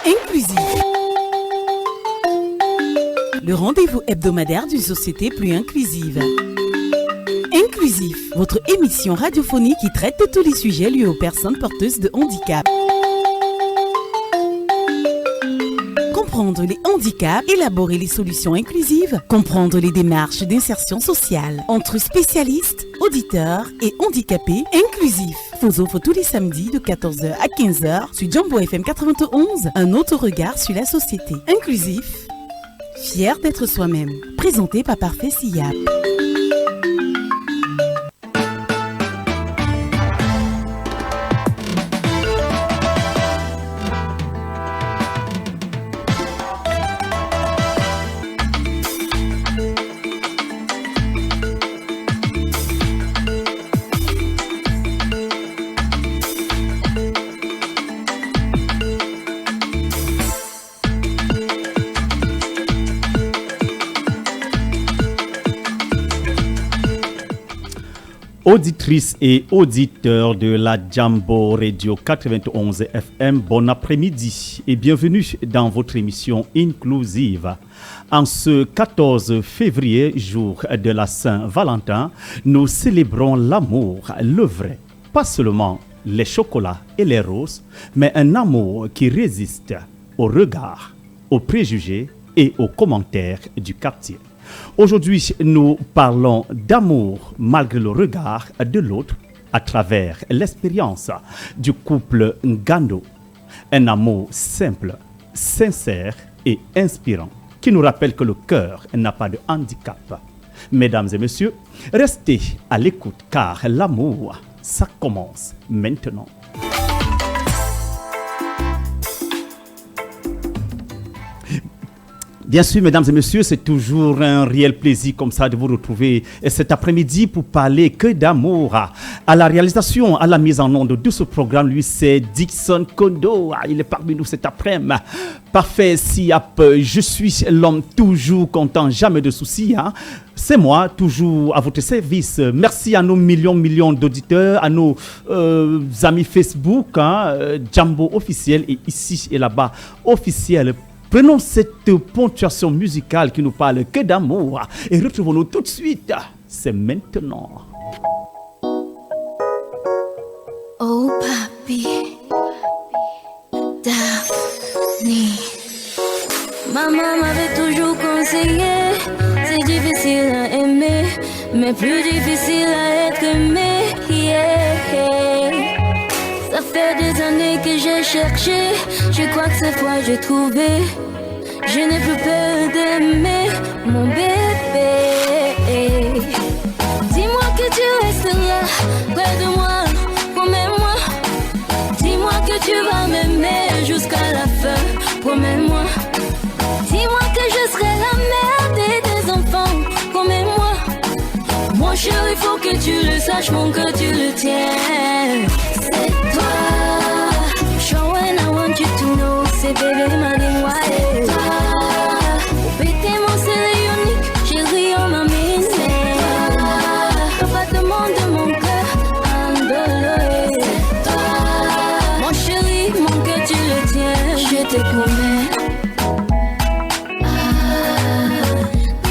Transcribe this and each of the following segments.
Inclusif. Le rendez-vous hebdomadaire d'une société plus inclusive. Inclusif, votre émission radiophonique qui traite de tous les sujets liés aux personnes porteuses de handicap. Comprendre les handicaps, élaborer les solutions inclusives, comprendre les démarches d'insertion sociale entre spécialistes, auditeurs et handicapés. Inclusif vous offre tous les samedis de 14h à 15h sur Jambo FM 91 un autre regard sur la société. Inclusif, fier d'être soi-même. Présenté par Parfait Siap. Auditrices et auditeurs de la Jambo Radio 91 FM, bon après-midi et bienvenue dans votre émission inclusive. En ce 14 février, jour de la Saint-Valentin, nous célébrons l'amour, le vrai, pas seulement les chocolats et les roses, mais un amour qui résiste aux regards, aux préjugés et aux commentaires du quartier. Aujourd'hui, nous parlons d'amour malgré le regard de l'autre à travers l'expérience du couple Ngando. Un amour simple, sincère et inspirant qui nous rappelle que le cœur n'a pas de handicap. Mesdames et messieurs, restez à l'écoute car l'amour, ça commence maintenant. Bien sûr, mesdames et messieurs, c'est toujours un réel plaisir comme ça de vous retrouver cet après-midi pour parler que d'amour. À la réalisation, à la mise en onde de ce programme, lui, c'est Dixon Kondo. Il est parmi nous cet après-midi. Parfait Siap, je suis l'homme toujours content, jamais de soucis. C'est moi, toujours à votre service. Merci à nos millions d'auditeurs, à nos amis Facebook, Jambo officiel et ici et là-bas officiel. Prenons cette ponctuation musicale qui nous parle que d'amour et retrouvons-nous tout de suite. C'est maintenant. Oh papi, Daphne. Maman m'avait toujours conseillé, c'est difficile à aimer, mais plus difficile à être aimé. Yeah. Ça fait des années que j'ai cherché, je crois que cette fois j'ai trouvé. Je n'ai plus peur d'aimer mon bébé. Dis-moi que tu resteras près de moi, promets-moi. Dis-moi que tu vas m'aimer jusqu'à la fin, promets-moi. Dis-moi que je serai la mère de tes enfants, promets-moi. Mon chéri, il faut que tu le saches, mon cœur tu le tiens. C'est toi, show and I want you to know. C'est bébé m'a dévoilé. Pété mon c'est unique, chérie on m'a mis. Appartement de mon cœur, andolé. Mon chéri, mon cœur tu le tiens. Je te promets.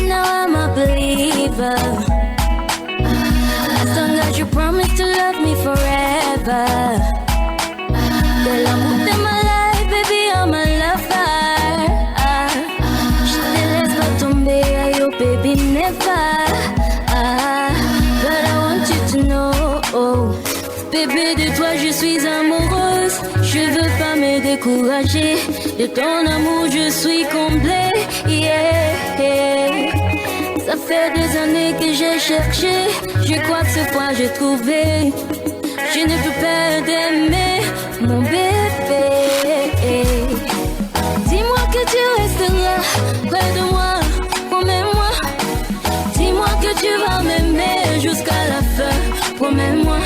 Now I'm a believer. As long as you promise to love me forever. De l'amour de ma life, baby, I'm a lover. Je te laisse pas tomber, ayo, baby, never. But I want you to know, bébé, de toi je suis amoureuse. Je veux pas me décourager. De ton amour je suis comblée. Yeah. Ça fait des années que j'ai cherché. Je crois que cette fois j'ai trouvé. Je ne peux pas d'aimer mon bébé. Dis-moi que tu resteras près de moi, promets-moi. Dis-moi que tu vas m'aimer jusqu'à la fin, promets-moi.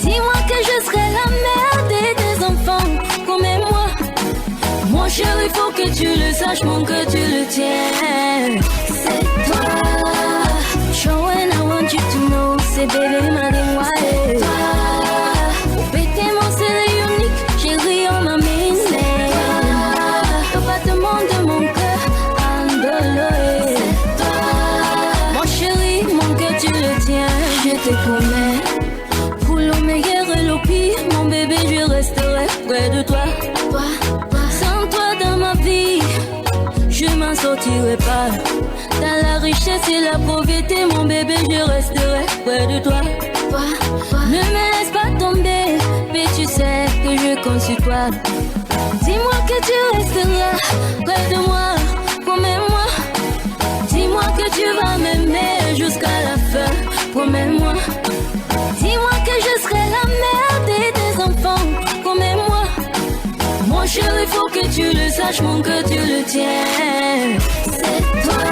Dis-moi que je serai la mère de tes enfants, promets-moi. Mon chéri, il faut que tu le saches, mon cœur tu le tiens. C'est toi, show and I want you to know. C'est bébé m'a dévoilé. Pété mon c'est unique, chérie on m'a mis. sortirai pas. Dans la richesse et la pauvreté, mon bébé, je resterai près de toi. Ne me laisse pas tomber, mais tu sais que je compte sur toi. Dis-moi que tu resteras près de moi, promets-moi. Dis-moi que tu vas m'aimer jusqu'à la fin, promets-moi. Dis-moi que je serai la mère de tes enfants, promets-moi. Mon chéri, faut que tu le saches, mon cœur tu le tiens. C'est toi.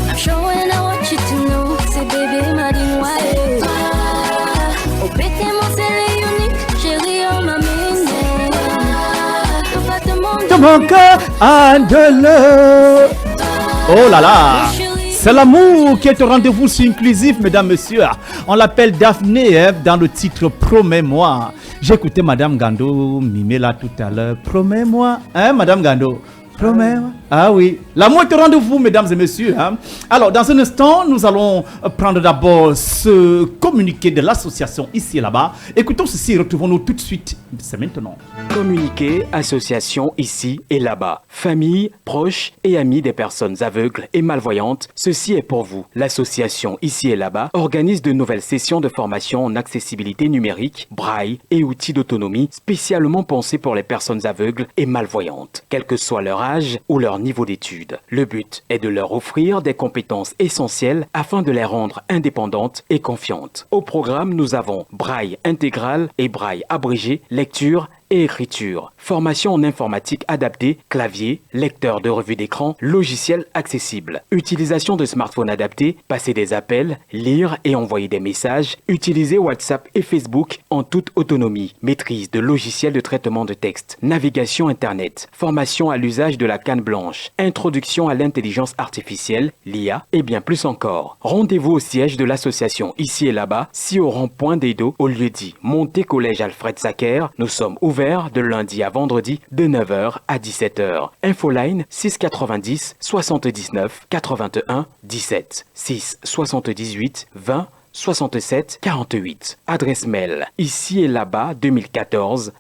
I'm showing I want you to know. C'est bébé m'a dit ouais. C'est toi. Oh bébé mon c'est unique, chéri on m'a mis. De mon cœur à de l'heure. Oh là là. C'est l'amour qui est au rendez-vous sur Inclusif, mesdames, messieurs. On l'appelle Daphné dans le titre Promets-moi. J'ai écouté Madame Gando mimer là tout à l'heure. Promets-moi, hein, Madame Gando? Promets-moi. Ah oui, l'amour est au rendez-vous, mesdames et messieurs. Hein. Alors, dans un instant, nous allons prendre d'abord ce communiqué de l'association ici et là-bas. Écoutons ceci, retrouvons-nous tout de suite. C'est maintenant. Communiqué, association ici et là-bas. Famille, proches et amis des personnes aveugles et malvoyantes, ceci est pour vous. L'association ici et là-bas organise de nouvelles sessions de formation en accessibilité numérique, braille et outils d'autonomie spécialement pensés pour les personnes aveugles et malvoyantes, quel que soit leur âge ou leur niveau d'études. Le but est de leur offrir des compétences essentielles afin de les rendre indépendantes et confiantes. Au programme, nous avons braille intégral et braille abrégé, lecture et écriture, formation en informatique adaptée, clavier, lecteur de revue d'écran, logiciel accessible, utilisation de smartphones adaptés, passer des appels, lire et envoyer des messages, utiliser WhatsApp et Facebook en toute autonomie, maîtrise de logiciels de traitement de texte, navigation Internet, formation à l'usage de la canne blanche, introduction à l'intelligence artificielle, l'IA et bien plus encore. Rendez-vous au siège de l'association ici et là-bas, si au rond-point d'Edo, au lieu-dit Montée Collège Alfred Sacker. Nous sommes ouverts de lundi à vendredi de 9h à 17h. Infoline 690 79 81 17 6 78 20 67 48. Adresse mail ici et là-bas 2014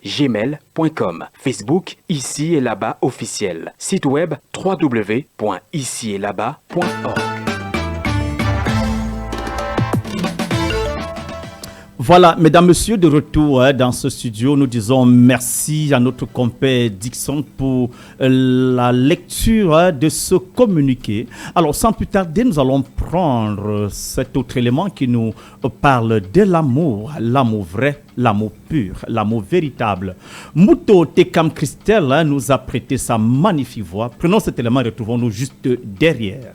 @gmail.com. Facebook ici et là-bas officiel. Site web www.icietlabbas.org. Voilà, mesdames, messieurs, de retour dans ce studio. Nous disons merci à notre compère Dixon pour la lecture de ce communiqué. Alors, sans plus tarder, nous allons prendre cet autre élément qui nous parle de l'amour vrai, l'amour pur, l'amour véritable. Mouto Tekam Christelle nous a prêté sa magnifique voix. Prenons cet élément et retrouvons-nous juste derrière.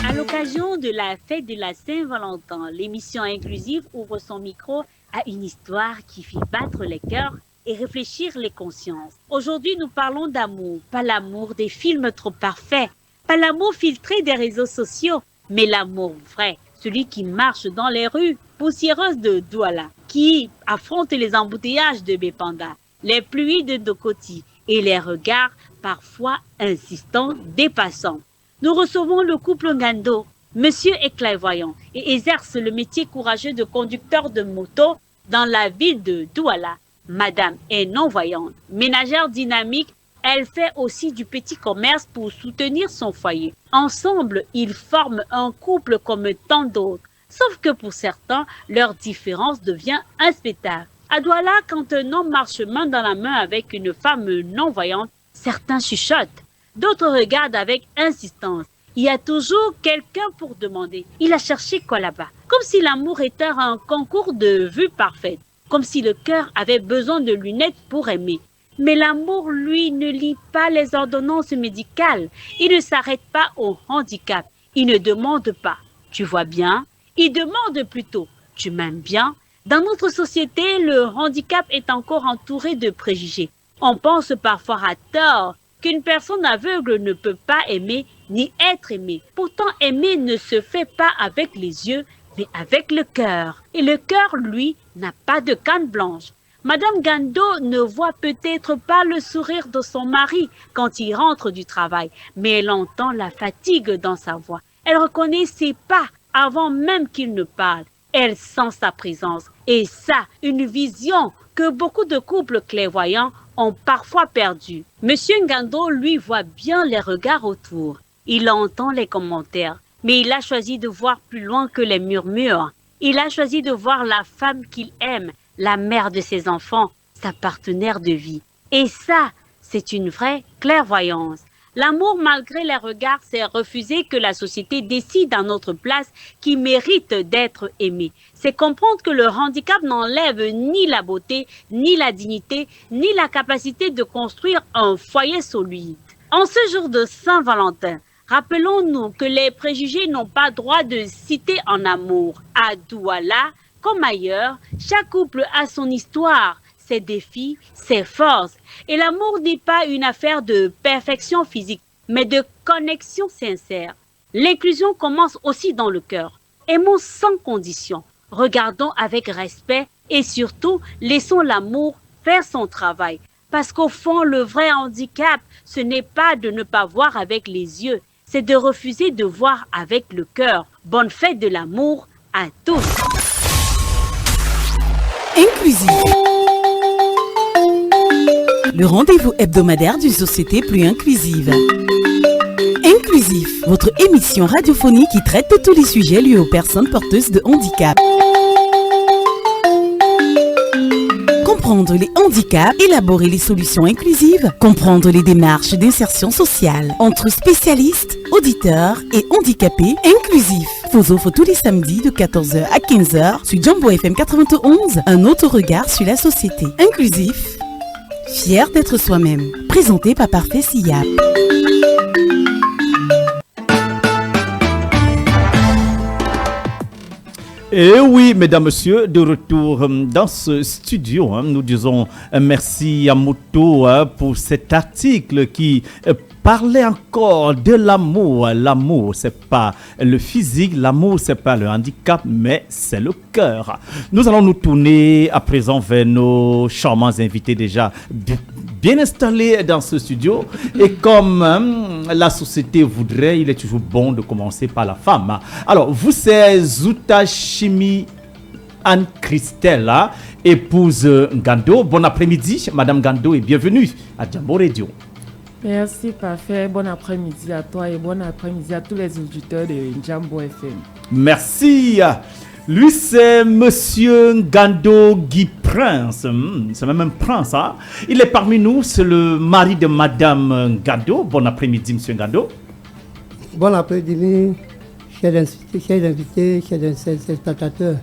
À l'occasion de la fête de la Saint-Valentin, l'émission inclusive ouvre son micro à une histoire qui fait battre les cœurs et réfléchir les consciences. Aujourd'hui, nous parlons d'amour, pas l'amour des films trop parfaits, pas l'amour filtré des réseaux sociaux, mais l'amour vrai, celui qui marche dans les rues poussiéreuses de Douala, qui affronte les embouteillages de Bépanda, les pluies de Dokoti et les regards parfois insistants des passants. Nous recevons le couple Ngando. Monsieur est clairvoyant et exerce le métier courageux de conducteur de moto dans la ville de Douala. Madame est non-voyante, ménagère dynamique, elle fait aussi du petit commerce pour soutenir son foyer. Ensemble, ils forment un couple comme tant d'autres, sauf que pour certains, leur différence devient un spectacle. À Douala, quand un homme marche main dans la main avec une femme non-voyante, certains chuchotent. D'autres regardent avec insistance. Il y a toujours quelqu'un pour demander. Il a cherché quoi là-bas? Comme si l'amour était un concours de vue parfaite. Comme si le cœur avait besoin de lunettes pour aimer. Mais l'amour, lui, ne lit pas les ordonnances médicales. Il ne s'arrête pas au handicap. Il ne demande pas. Tu vois bien? Il demande plutôt. Tu m'aimes bien? Dans notre société, le handicap est encore entouré de préjugés. On pense parfois à tort qu'une personne aveugle ne peut pas aimer ni être aimée. Pourtant, aimer ne se fait pas avec les yeux, mais avec le cœur. Et le cœur, lui, n'a pas de canne blanche. Madame Gando ne voit peut-être pas le sourire de son mari quand il rentre du travail, mais elle entend la fatigue dans sa voix. Elle reconnaît ses pas avant même qu'il ne parle. Elle sent sa présence. Et ça, une vision que beaucoup de couples clairvoyants ont parfois perdu. Monsieur Ngando, lui, voit bien les regards autour. Il entend les commentaires, mais il a choisi de voir plus loin que les murmures. Il a choisi de voir la femme qu'il aime, la mère de ses enfants, sa partenaire de vie. Et ça, c'est une vraie clairvoyance. L'amour, malgré les regards, c'est refuser que la société décide à notre place qui mérite d'être aimé. C'est comprendre que le handicap n'enlève ni la beauté, ni la dignité, ni la capacité de construire un foyer solide. En ce jour de Saint-Valentin, rappelons-nous que les préjugés n'ont pas droit de citer en amour. À Douala, comme ailleurs, chaque couple a son histoire, ses défis, ses forces. Et l'amour n'est pas une affaire de perfection physique, mais de connexion sincère. L'inclusion commence aussi dans le cœur. Aimons sans condition, regardons avec respect et surtout, laissons l'amour faire son travail. Parce qu'au fond, le vrai handicap, ce n'est pas de ne pas voir avec les yeux, c'est de refuser de voir avec le cœur. Bonne fête de l'amour à tous. Inclusif. Le rendez-vous hebdomadaire d'une société plus inclusive. Inclusif, votre émission radiophonique qui traite de tous les sujets liés aux personnes porteuses de handicap. Comprendre les handicaps, élaborer les solutions inclusives, comprendre les démarches d'insertion sociale entre spécialistes, auditeurs et handicapés inclusifs. Vous offre tous les samedis de 14h à 15h sur Jambo FM 91, un autre regard sur la société. Inclusif, fier d'être soi-même. Présenté par Parfait Siyap. Et oui, mesdames, messieurs, de retour dans ce studio. Nous disons merci à Moto pour cet article qui parlait encore de l'amour. L'amour, c'est pas le physique, l'amour, c'est pas le handicap, mais c'est le cœur. Nous allons nous tourner à présent vers nos charmants invités déjà bien installés dans ce studio. Et comme la société voudrait, il est toujours bon de commencer par la femme. Alors, vous, c'est Zoutachimi Anne-Christelle, épouse Ngando. Bon après-midi, Madame Ngando, et bienvenue à Jambo Radio. Merci, parfait. Bon après-midi à toi et bon après-midi à tous les auditeurs de Jambo FM. Merci. Lui, c'est Monsieur Ngando Guy Prince. C'est même un prince. Il est parmi nous. C'est le mari de Madame Ngando. Bon après-midi, Monsieur Ngando. Bon après-midi, chers invités, chers spectateurs.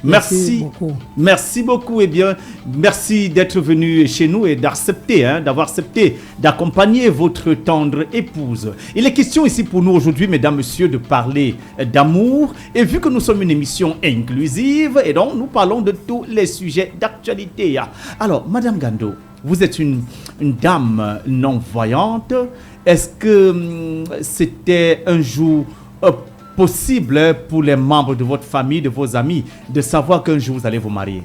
Merci beaucoup. Merci beaucoup. Eh bien, merci d'être venu chez nous et d'avoir accepté d'accompagner votre tendre épouse. Il est question ici pour nous aujourd'hui, mesdames, messieurs, de parler d'amour. Et vu que nous sommes une émission inclusive, et donc nous parlons de tous les sujets d'actualité. Alors, Madame Ngando, vous êtes une dame non-voyante. Est-ce que c'était un jour possible pour les membres de votre famille, de vos amis, de savoir qu'un jour vous allez vous marier?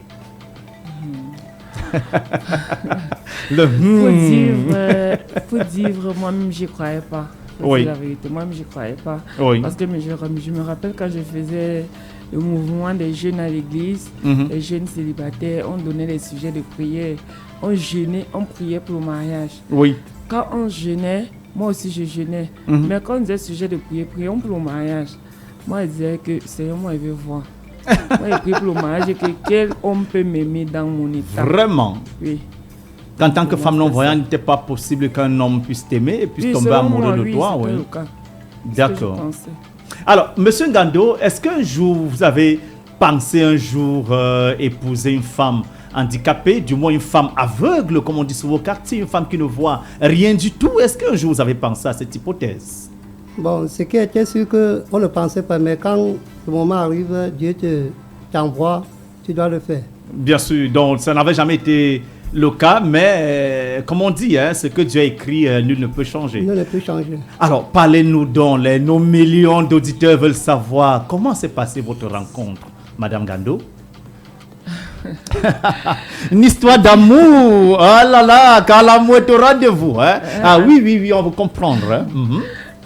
Faut dire, moi-même, j'y croyais pas. Oui. C'est la vérité, moi-même, j'y croyais pas. Oui. Parce que je me rappelle quand je faisais le mouvement des jeunes à l'église, les jeunes célibataires, on donnait les sujets de prière. On jeûnait, on priait pour le mariage. Oui. Quand on jeûnait, moi aussi je jeûnais. Mais quand on disait sujet de prier, prions pour le mariage. Moi je disais que Seigneur, moi je veux voir. Moi je prie pour le mariage et que quel homme peut m'aimer dans mon état. Vraiment? Oui. En tant que femme non-voyante, il n'était pas possible qu'un homme puisse t'aimer et puisse tomber amoureux de toi? Oui. D'accord. Alors, Monsieur Ngando, est-ce qu'un jour vous avez pensé épouser une femme handicapée, du moins une femme aveugle, comme on dit sur vos quartiers, une femme qui ne voit rien du tout? Est-ce qu'un jour vous avez pensé à cette hypothèse? Bon, ce qui était sûr qu'on ne pensait pas, mais quand le moment arrive, Dieu t'envoie, tu dois le faire. Bien sûr, donc ça n'avait jamais été le cas, mais comme on dit, ce que Dieu a écrit, nul ne peut changer. Nul ne peut changer. Alors, parlez-nous donc, nos millions d'auditeurs veulent savoir comment s'est passée votre rencontre, Madame Ngando. Une histoire d'amour. Ah là là, quand l'amour est au rendez-vous. Ah oui, on veut comprendre.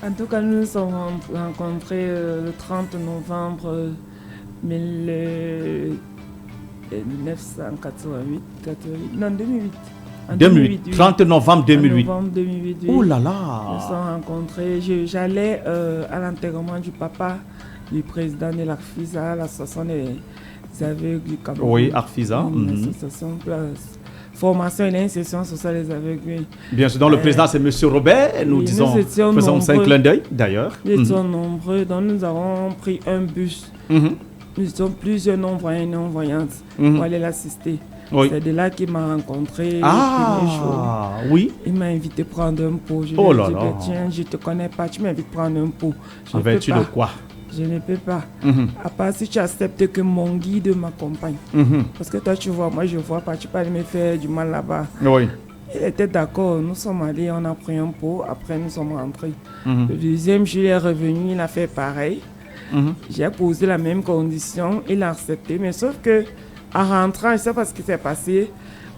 En tout cas, nous nous sommes rencontrés le 30 novembre 1988. Non, 2008. En 2008, oui. 30 novembre 2008. En novembre 2008, oui. Oh là Ils là. se sont rencontrés. J'allais à l'enterrement du papa du président de l'ARFISA, l'association des aveugles du Cameroun. Oui, ARFISA. Une association formation et l'insertion sociale des aveugles. Oui. Bien sûr, donc le président c'est M. Robert. Nous oui, disons, faisons un clin d'œil d'ailleurs. Nous étions nombreux, donc nous avons pris un bus. Nous étions plusieurs non-voyants et non-voyantes pour aller l'assister. Oui. C'est de là qu'il m'a rencontré. Oui. Il m'a invité à prendre un pot. Je lui ai dit, tiens, je ne te connais pas, tu m'invites à prendre un pot. En vertu de quoi? Je ne peux pas. À part si tu acceptes que mon guide m'accompagne. Parce que toi, tu vois, moi, je ne vois pas. Tu peux aller me faire du mal là-bas. Oui. Il était d'accord. Nous sommes allés, on a pris un pot. Après, nous sommes rentrés. Le deuxième jour, il est revenu, il a fait pareil. J'ai posé la même condition. Il a accepté. Mais sauf que, en rentrant, je ne sais pas ce qui s'est passé.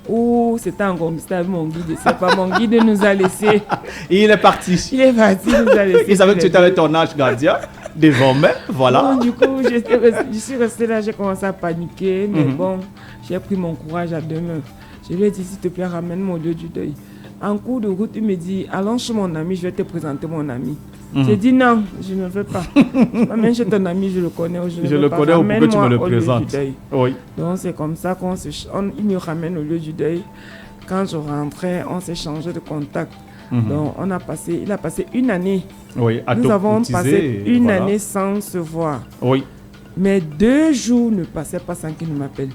Ou c'était en complicité avec mon guide. C'est pas mon guide nous a laissé. Il est parti. Il est parti, il nous a laissé. Il savait que tu étais avec ton âge gardien. Désormais, voilà. Bon, du coup, je suis restée là, j'ai commencé à paniquer. Mais bon, j'ai pris mon courage à deux mains. Je lui ai dit, s'il te plaît, ramène-moi au lieu du deuil. En cours de route, il me dit, allons chez mon ami, je vais te présenter mon ami. J'ai dit non, je ne veux pas. Même chez ton ami, je le connais. Je le connais ou pourquoi tu me le présentes. Oui. Donc c'est comme ça il me ramène au lieu du deuil. Quand je rentrais, on s'est changé de contact. Donc il a passé une année. Oui, nous avons passé une année sans se voir. Oui. Mais 2 jours ne passaient pas sans qu'il m'appelle.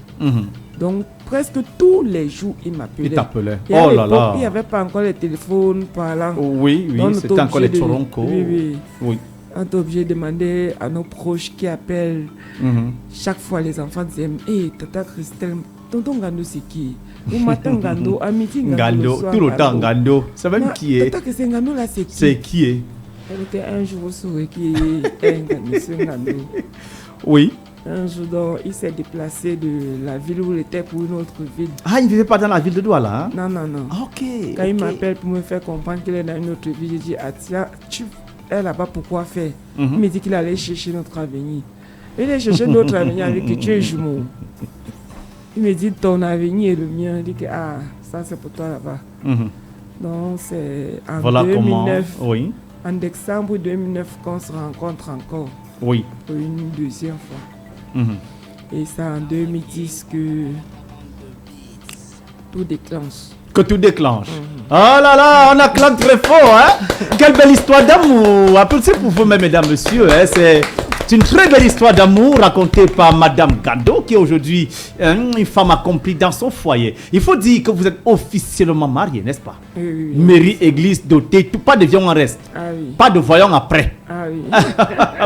Donc presque tous les jours, il m'appelait. Il t'appelait. Oh là là. Il n'y avait pas encore les téléphones parlants. Oui, c'était encore les Toronko. Oui. On est obligé de demander à nos proches qui appellent. Chaque fois, les enfants disaient, hé, tata Christelle, tonton Gando, c'est qui? Au matin, Gando, à midi, Gando. Tout le temps, Gando. C'est même qui est. Tata Christelle, Gando, là, c'est qui? C'est qui est. Elle était un jour souris qui est un Gando. Oui. Un jour, donc, il s'est déplacé de la ville où il était pour une autre ville. Ah, il ne vivait pas dans la ville de Douala, hein? Non, non, non. Ok. Quand il m'appelle pour me faire comprendre qu'il est dans une autre ville, je dis, ah tiens, tu es là-bas, pourquoi faire? Il me dit qu'il allait chercher notre avenir. Il est chercher notre avenir avec que tu es jumeau. Il me dit, ton avenir est le mien. Il dit que, ah, ça c'est pour toi là-bas. Donc, c'est en 2009. Oui. En décembre 2009 qu'on se rencontre encore. Oui. Pour une deuxième fois. Et c'est en 2010 que tout déclenche. Que tout déclenche. Oh là là, on acclame très fort, hein? Quelle belle histoire d'amour. Applaudissez pour vous, mesdames, messieurs. Hein? C'est une très belle histoire d'amour racontée par Madame Gando, qui est aujourd'hui une femme accomplie dans son foyer. Il faut dire que vous êtes officiellement mariée, n'est-ce pas? Oui. Mairie, église, dotée, tout, pas de viande en reste. Ah oui. Pas de voyant après. Ah oui.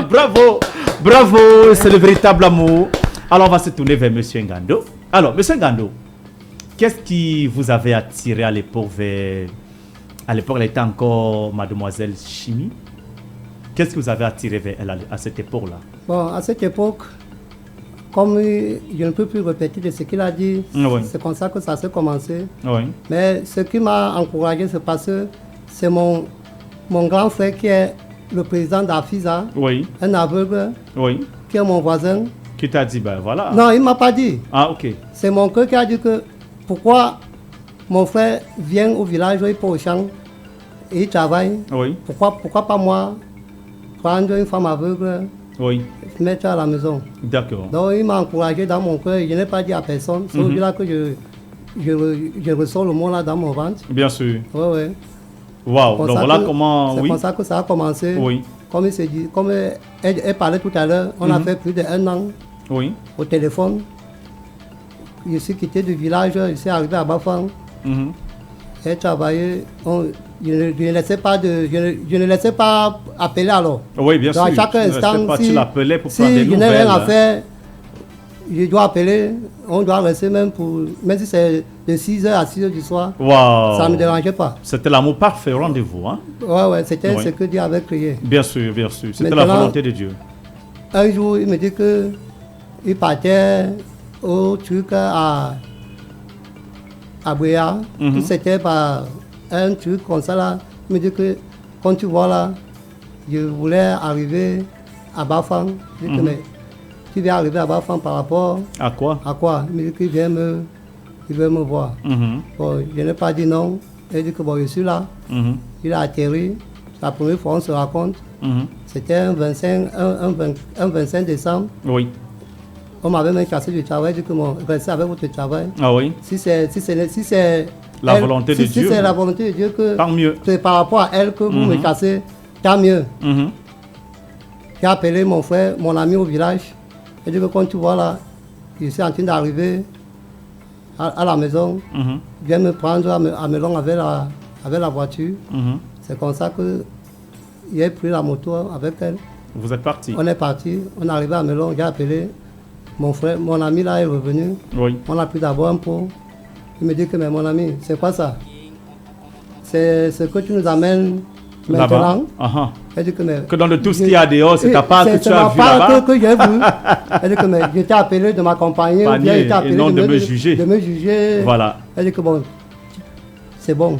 Bravo, bravo, c'est le véritable amour. Alors, on va se tourner vers Monsieur Ngando. Alors, Monsieur Ngando, qu'est-ce qui vous avait attiré à l'époque vers... À l'époque, elle était encore Mademoiselle Chimie. Qu'est-ce qui vous avait attiré vers elle à cette époque-là? Bon, à cette époque, comme je ne peux plus répéter de ce qu'il a dit, c'est comme ça que ça s'est commencé. Oui. Mais ce qui m'a encouragé, c'est parce que c'est mon grand frère qui est le président d'AFISA, un aveugle, qui est mon voisin. Qui t'a dit, ben voilà. Non, il ne m'a pas dit. Ah, ok. C'est mon cœur qui a dit que pourquoi mon frère vient au village, il peut au champ et il travaille. Oui. Pourquoi pas moi prendre une femme aveugle, mettre à la maison. D'accord. Donc il m'a encouragé dans mon cœur. Je n'ai pas dit à personne. C'est là que je ressens le mot là dans mon ventre. Bien sûr. Oui. Waouh. Donc voilà comment. C'est comme ça que ça a commencé. Oui. Comme il s'est dit, comme elle parlait tout à l'heure, on a fait plus d'1 an au téléphone. Je suis quitté du village, je suis arrivé à Bafang. Elle travaillait. Je ne laissais pas appeler alors. Oui, bien sûr. À chaque instant, tu l'appelais pour prendre des nouvelles. Si je n'ai rien à faire, je dois appeler. On doit rester même si c'est de 6h à 6h du soir. Wow. Ça ne me dérangeait pas. C'était l'amour parfait, rendez-vous. Hein? Oui, c'était ce que Dieu avait créé. Bien sûr, bien sûr. C'était la volonté de Dieu. Un jour, il me dit qu'il partait au truc à Bouya. C'était par un truc comme ça là. Il me dit que, quand tu vois là, je voulais arriver à Bafang. Je dis que, mais tu viens arriver à Bafang par rapport à quoi? Il me dit qu'il vient me il veut me voir. Bon, je n'ai pas dit non. Il dit que bon, je suis là. Il a atterri. La première fois, on se raconte. C'était un 25 décembre. Oui. On m'avait même cassé du travail. Il dit que bon, restez avec votre travail. Ah oui. Si c'est la volonté de Dieu. Si c'est la volonté de Dieu que tant mieux. C'est par rapport à elle que vous me cassez, tant mieux. J'ai appelé mon frère, mon ami au village. Il dit que quand tu vois là, je suis en train d'arriver à la maison. Viens me prendre à Melon avec la voiture. C'est comme ça que j'ai pris la moto avec elle. Vous êtes parti? On est parti. On est arrivé à Melon. J'ai appelé mon frère, mon ami là est revenu. Oui. On a pris d'abord un pot. Il me dit que mais mon ami, c'est quoi ça? C'est ce que tu nous amènes maintenant. Elle dit que dans le tout ce qu'il y a dehors, c'est ta part que tu as vu là-bas. Que j'ai vu. Elle dit que mais je t'ai appelé de m'accompagner. Et non de me juger. De me juger. Voilà. Elle dit que bon, c'est bon.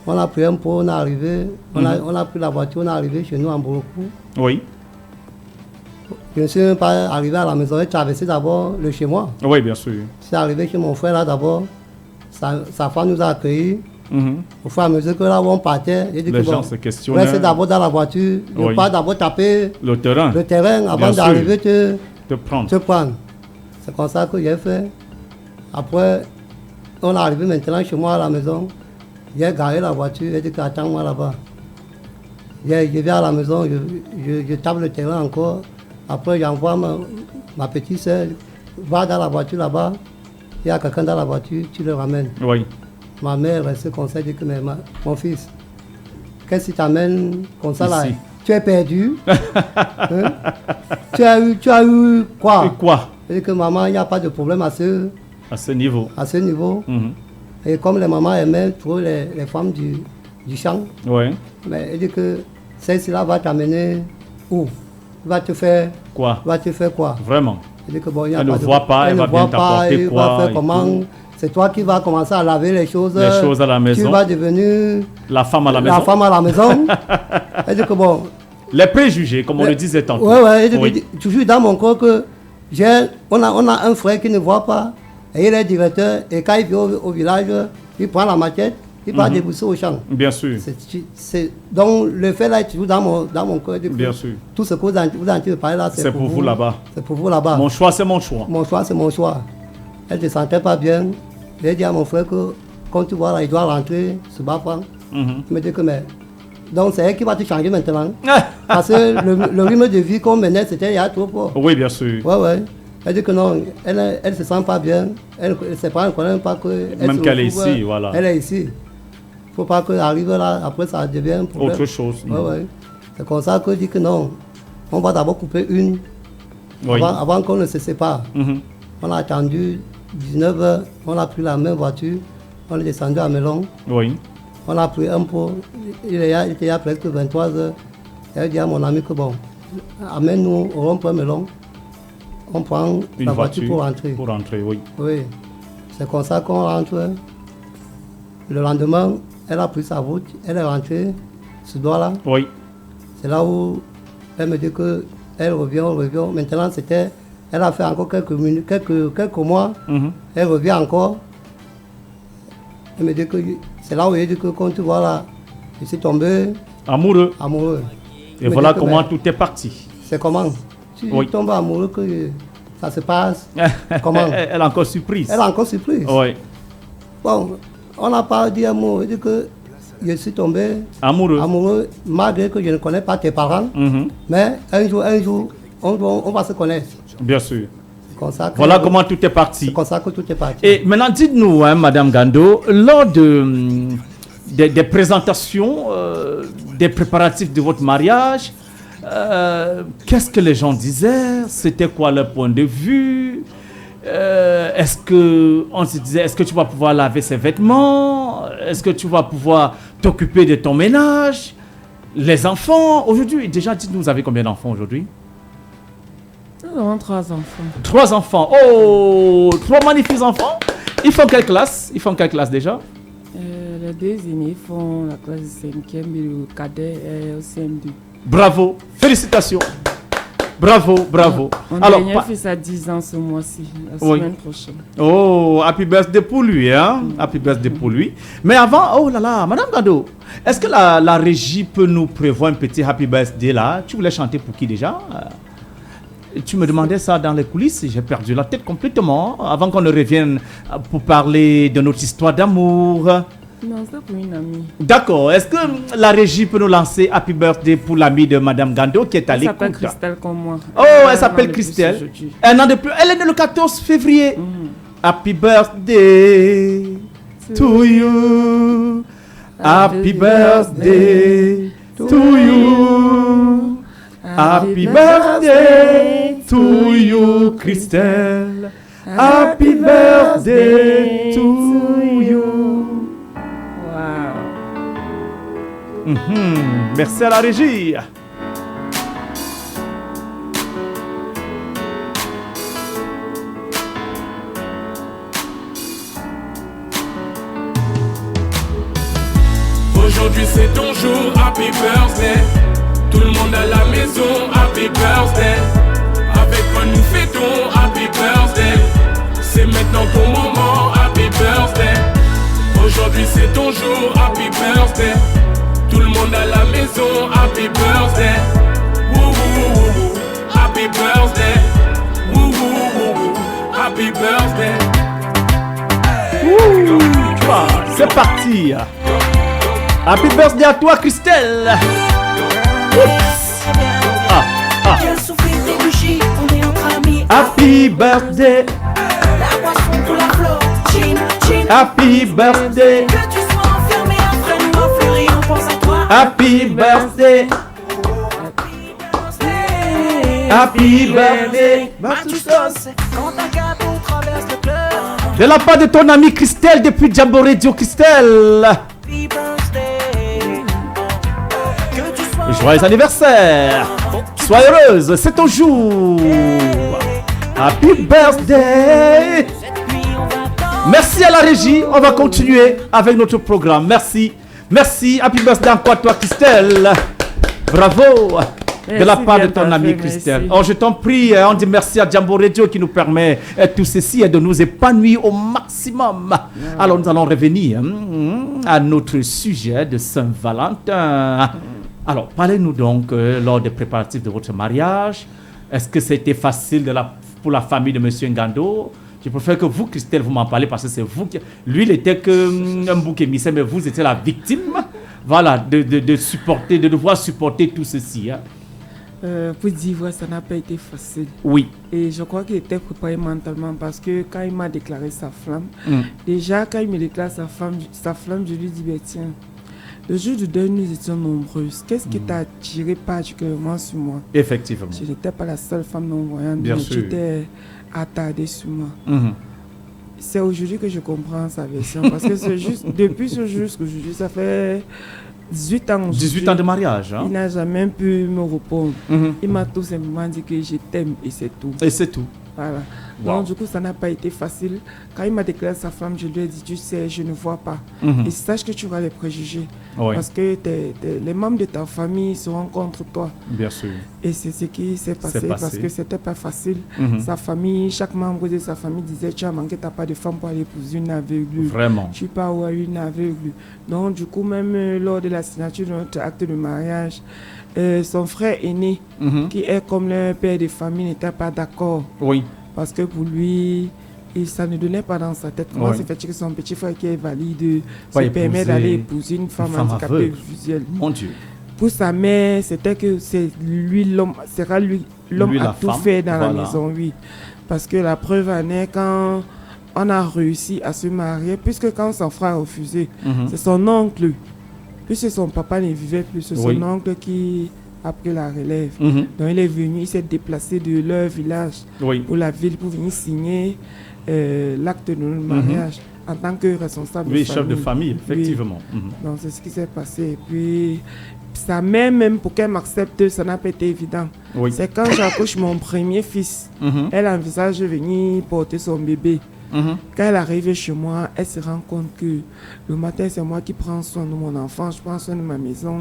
On a pris un pot, on est arrivé. On a pris la voiture, on est arrivé chez nous en Borokou. Oui. Je ne suis même pas arrivé à la maison, j'ai traversé d'abord le chez moi. Oui, bien sûr. Je suis arrivé chez mon frère là d'abord. Sa femme nous a accueillis. Au fur et à mesure que là où on partait, j'ai dit les que gens se questionnaient. Restez d'abord dans la voiture, ne pas d'abord taper le terrain avant d'arriver te prendre. C'est comme ça que j'ai fait. Après, on est arrivé maintenant chez moi à la maison. J'ai garé la voiture, j'ai dit qu'attends-moi là-bas. Je viens à la maison, je tape le terrain encore. Après, j'envoie ma petite soeur, va dans la voiture là-bas. Il y a quelqu'un dans la voiture, tu le ramènes. Oui. Ma mère se conseille, dit que mon fils, qu'est-ce qui t'amène comme ça là? Tu es perdu. Hein? tu as eu quoi? Et quoi? Elle dit que maman, il n'y a pas de problème à ce niveau. À ce niveau. Et comme les mamans aimaient trop les femmes du champ, mais elle dit que celle-ci-là va t'amener où? Va te faire quoi? Vraiment? Elle dit que bon, elle ne voit pas, elle va bien t'apporter quoi? Va faire comment? C'est toi qui vas commencer à laver les choses à la maison. Tu vas devenir la femme à la maison. La femme à la maison. Elle dit que bon. Les préjugés, comme on le disait tantôt. Elle dit que, toujours dans mon corps que on a un frère qui ne voit pas. Et il est directeur. Et quand il vient au village, il prend la machette, il part débousser au champ. Bien sûr. Donc le fait là est toujours dans mon corps. Bien sûr. Tout ce que vous en train de parler là, c'est pour vous là-bas. C'est pour vous là-bas. Mon choix, c'est mon choix. Mon choix, c'est mon choix. Elle ne se sentait pas bien. J'ai dit à mon frère que quand tu vois là, il doit rentrer sur Bafang. Il me dit que mais. Donc c'est elle qui va te changer maintenant. Parce que le rythme de vie qu'on menait, c'était il y a trop fort. Oui, bien sûr. Ouais. Elle dit que non, elle ne se sent pas bien. Elle ne connaît pas que. Même qu'elle est ici, voilà. Elle est ici. Il ne faut pas qu'elle arrive là, après ça devient un problème. Autre chose. Ouais. C'est comme ça que je dis que non. On va d'abord couper une. Avant qu'on ne se sépare. On a attendu 19h, on a pris la même voiture, on est descendu à Melon. Oui. On a pris un pot, il était il y a presque 23h. J'ai dit à mon ami que bon, amène-nous au rond-point Melon. On prend la voiture pour rentrer. Pour rentrer, oui. Oui. C'est comme ça qu'on rentre. Le lendemain, elle a pris sa route, elle est rentrée ce doigt-là. Oui. C'est là où elle me dit qu'elle revient. Maintenant, elle a fait encore quelques mois. Elle revient encore. Elle me dit que c'est là où elle dit que quand tu vois là, je suis tombé amoureux. Et voilà comment tout est parti. C'est comment? Tu tombes amoureux que ça se passe. Comment? Elle est encore surprise. Oui. Bon, on n'a pas dit un mot. Elle dit que je suis tombé amoureux, malgré que je ne connais pas tes parents. Mais un jour, on va se connaître. Bien sûr. Voilà comment tout est parti. C'est comme ça que tout est parti. Et maintenant, dites-nous, Madame Gando, lors des présentations, des préparatifs de votre mariage, qu'est-ce que les gens disaient? C'était quoi leur point de vue? Est-ce qu'on se disait, est-ce que tu vas pouvoir laver ses vêtements? Est-ce que tu vas pouvoir t'occuper de ton ménage? Les enfants, aujourd'hui, déjà, dites-nous, vous avez combien d'enfants aujourd'hui? Nous avons 3 enfants. 3 enfants. Oh, 3 magnifiques enfants. Ils font quelle classe? Déjà? Les 2 aînés font la classe 5e et le cadet est au CM2. Bravo, félicitations. Bravo, bravo. Mon dernier fils a 10 ans ce mois-ci, la semaine prochaine. Oh, happy birthday pour lui, hein? Happy birthday pour lui. Mais avant, oh là là, Madame Gando, est-ce que la régie peut nous prévoir un petit happy birthday là? Tu voulais chanter pour qui déjà? Tu me demandais ça dans les coulisses, j'ai perdu la tête complètement. Avant qu'on ne revienne pour parler de notre histoire d'amour. Non, c'est pour une amie. D'accord. Est-ce que la régie peut nous lancer Happy Birthday pour l'amie de Madame Gando qui est à l'écoute? Elle s'appelle Christelle comme moi. Oh, elle s'appelle Christelle. Un an de plus. Elle est née le 14 février. Happy Birthday to you. Happy Birthday to you. Happy Birthday to you, Christelle. Happy Birthday to you. Merci à la régie. Aujourd'hui c'est ton jour, happy birthday. Tout le monde à la maison, happy birthday. Avec moi nous fêtons, happy birthday. C'est maintenant ton moment, happy birthday. Aujourd'hui c'est ton jour, happy birthday. Tout le monde à la maison, happy birthday. Woo woo woo woo. Happy birthday. Woo woo woo woo. Happy birthday. C'est parti. Happy birthday à toi, Christelle. Happy birthday. Happy birthday. Happy birthday. Happy birthday. De la part de ton amie Christelle depuis Jambo Radio, Christelle. Joyeux anniversaire. Sois heureuse, c'est ton jour. Happy birthday. Merci à la régie. On va continuer avec notre programme. Merci. Merci, happy birthday encore toi Christelle. Bravo. Merci de la part de ton amie Christelle. Oh, je t'en prie, on dit merci à Jambo Radio qui nous permet tout ceci et de nous épanouir au maximum. Alors nous allons revenir à notre sujet de Saint-Valentin. Alors parlez-nous donc lors des préparatifs de votre mariage. Est-ce que c'était facile pour la famille de Monsieur Ngando? Je préfère que vous, Christelle, vous m'en parlez parce que c'est vous qui... Lui, il était qu'un bouc émissaire, mais vous étiez la victime, voilà, de supporter, de devoir supporter tout ceci. Hein. Pour dire vrai, ça n'a pas été facile. Oui. Et je crois qu'il était préparé mentalement parce que quand il m'a déclaré sa flamme, déjà quand il me déclare sa flamme, je lui dis, ben, tiens, le jour du deuil, nous étions nombreuses. Qu'est-ce qui t'a attiré particulièrement sur moi? Effectivement. Je n'étais pas la seule femme non-voyante, bien mais sûr. tu t'es attardée sur moi. C'est aujourd'hui que je comprends sa version parce que c'est juste, depuis ce jour jusqu'aujourd'hui, ça fait 18 ans. 18 ans de mariage. Hein? Il n'a jamais pu me répondre. Il m'a tout simplement dit que je t'aime et c'est tout. Et c'est tout. Voilà. Wow. Donc du coup, ça n'a pas été facile. Quand il m'a déclaré sa femme, je lui ai dit, tu sais, je ne vois pas. Et sache que tu auras les préjugés. Oui. Parce que les membres de ta famille seront contre toi. Bien sûr. Et c'est ce qui s'est passé parce que c'était pas facile. Sa famille, chaque membre de sa famille disait, tu as manqué, tu n'as pas de femme pour aller épouser une aveugle. Vraiment. Tu pars à une aveugle. Donc du coup, même lors de la signature de notre acte de mariage, son frère aîné, qui est comme le père de famille, n'était pas d'accord. Oui. Parce que pour lui, ça ne donnait pas dans sa tête. Comment se fait-il que son petit frère qui est valide se permet d'aller épouser une femme handicapée visuelle? Mon Dieu. Pour sa mère, c'était que c'est lui l'homme, sera lui l'homme à tout faire dans la maison, oui. Parce que la preuve en est quand on a réussi à se marier, puisque quand son frère a refusé, c'est son oncle, puisque son papa ne vivait plus, c'est son oncle qui a pris la relève. Donc il est venu, il s'est déplacé de leur village pour la ville pour venir signer l'acte de notre mariage en tant que responsable de famille. Chef de famille, effectivement. Donc c'est ce qui s'est passé. Et puis sa mère, même pour qu'elle m'accepte, ça n'a pas été évident. C'est quand j'accouche mon premier fils, elle envisage de venir porter son bébé. Quand elle arrive chez moi, elle se rend compte que le matin, c'est moi qui prends soin de mon enfant, je prends soin de ma maison,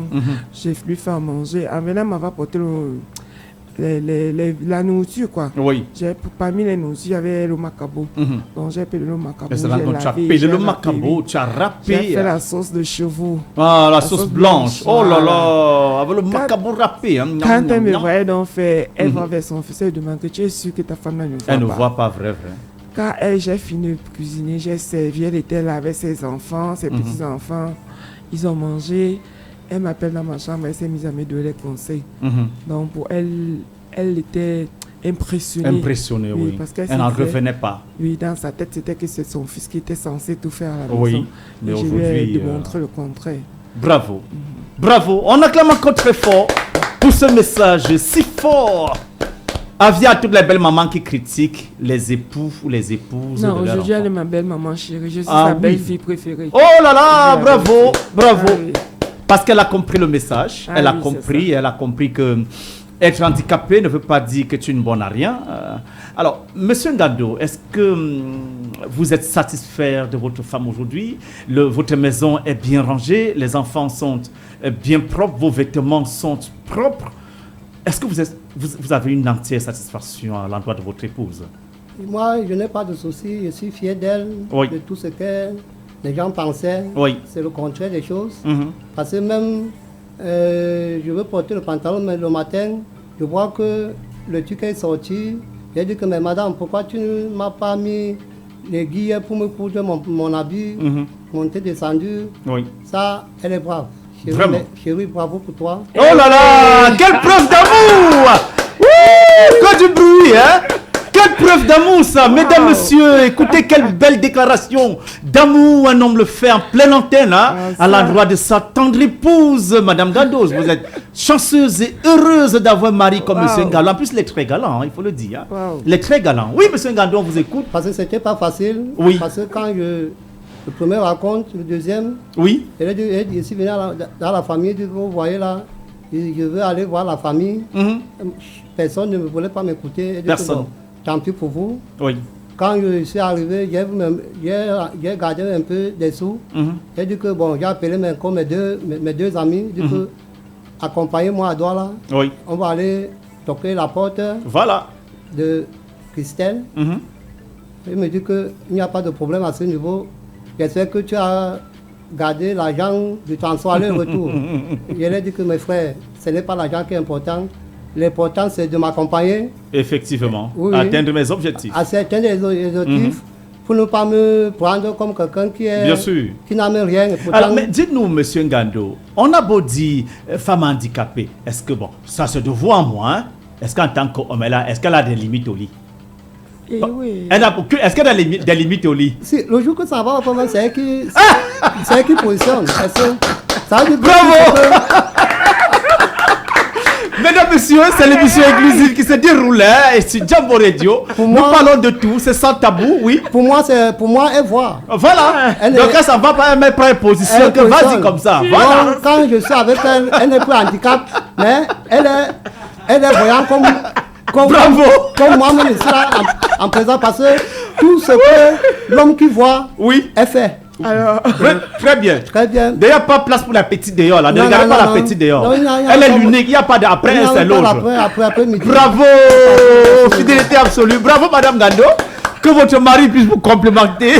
je lui fais à manger. En venant, elle m'a apporté la nourriture, quoi. Oui. Parmi les nourritures, il y avait le macabo. Donc j'ai pelé le macabo. Tu as pelé le macabo, tu as râpé. J'ai fait la sauce de chevaux. Ah, la sauce blanche. Oh là là, avec le macabo râpé. Hein. Quand elle me voyait donc faire, elle va vers son fils, elle demande que tu es sûr que ta femme ne voit pas. Elle ne voit pas, vrai. Quand j'ai fini de cuisiner, j'ai servi, elle était là avec ses enfants, ses petits-enfants. Ils ont mangé. Elle m'appelle dans ma chambre, elle s'est mise à me donner les conseils. Donc pour elle, elle était impressionnée. Impressionnée, oui. Parce elle n'en revenait pas. Oui, dans sa tête, c'était que c'est son fils qui était censé tout faire à la maison. Oui, mais je lui ai démontré le contraire. Bravo. Bravo. On acclame encore très fort pour ce message si fort. Avis à toutes les belles mamans qui critiquent les époux ou les épouses. Non, aujourd'hui, elle est ma belle maman chérie. Je suis sa belle-fille préférée. Oh là là, bravo, bravo. Parce qu'elle a compris le message. Elle a compris que être handicapé ne veut pas dire que tu ne bonnes à rien. Alors, Monsieur Ngando, est-ce que vous êtes satisfait de votre femme aujourd'hui? Votre maison est bien rangée, les enfants sont bien propres, vos vêtements sont propres. Est-ce que vous avez une entière satisfaction à l'endroit de votre épouse? Moi, je n'ai pas de soucis. Je suis fier d'elle, de tout ce que les gens pensaient. C'est le contraire des choses. Parce que même, je veux porter le pantalon, mais le matin, je vois que le truc est sorti. J'ai dit que, mais madame, pourquoi tu ne m'as pas mis les guillemets pour me coudre mon habit, monter, descendu? Ça, elle est brave. Chérie, bravo pour toi. Oh là là, quelle preuve d'amour! Que du bruit, hein? Quelle preuve d'amour ça, mesdames, messieurs, écoutez quelle belle déclaration d'amour un homme le fait en pleine antenne, hein, à l'endroit de sa tendre épouse, Madame Gandos. Vous êtes chanceuse et heureuse d'avoir un mari comme Monsieur Ngando. En plus, il est très galant, hein, il faut le dire. Hein. Il est très galant. Oui, Monsieur Ngando, on vous écoute. Parce que c'était pas facile. Oui. Parce que quand le premier raconte, le deuxième, je suis venu dans la famille, vous voyez là, je veux aller voir la famille. Personne ne voulait pas m'écouter. Personne. Tant pis pour vous. Oui. Quand je suis arrivé, j'ai gardé un peu des sous. J'ai dit que bon, j'ai appelé mes deux amis. J'ai dit que accompagnez-moi à Douala. Oui. On va aller toquer la porte. Voilà. De Christelle. Il me dit qu'il n'y a pas de problème à ce niveau. J'espère que tu as gardé l'argent du transport aller-retour. Je lui ai dit que mes frères, ce n'est pas l'argent qui est important. L'important, c'est de m'accompagner. Effectivement, atteindre mes objectifs. À atteindre les objectifs, pour ne pas me prendre comme quelqu'un qui n'a même rien. Pourtant... Alors, mais dites-nous, Monsieur Ngando, on a beau dire femme handicapée, est-ce que, bon, ça se doit à moi, hein? Est-ce qu'en tant qu'homme, est-ce qu'elle a des limites au lit? Oui. Est-ce qu'elle a des limites au lit? Si, le jour que ça va, c'est elle qui positionne. Ça veut dire bravo! Mesdames, messieurs, c'est l'émission inclusive qui se déroule sur Jambo Radio. Nous parlons de tout, c'est sans tabou, oui. Pour moi, elle voit. Voilà. Donc, elle ne va pas me prendre position, que vas-y comme ça. Voilà. Quand je suis avec elle, elle n'est plus handicap, mais elle est voyante comme moi-même ici là, en présent, parce que tout ce que l'homme qui voit, elle fait. Alors, très bien. Très bien. D'ailleurs, pas place pour la petite dehors là. Ne regardez pas la petite dehors. Elle est l'unique. Il n'y a pas d'après, elle c'est l'autre. Bravo, fidélité absolue. Bravo, Madame Ngando. Que votre mari puisse vous complémenter.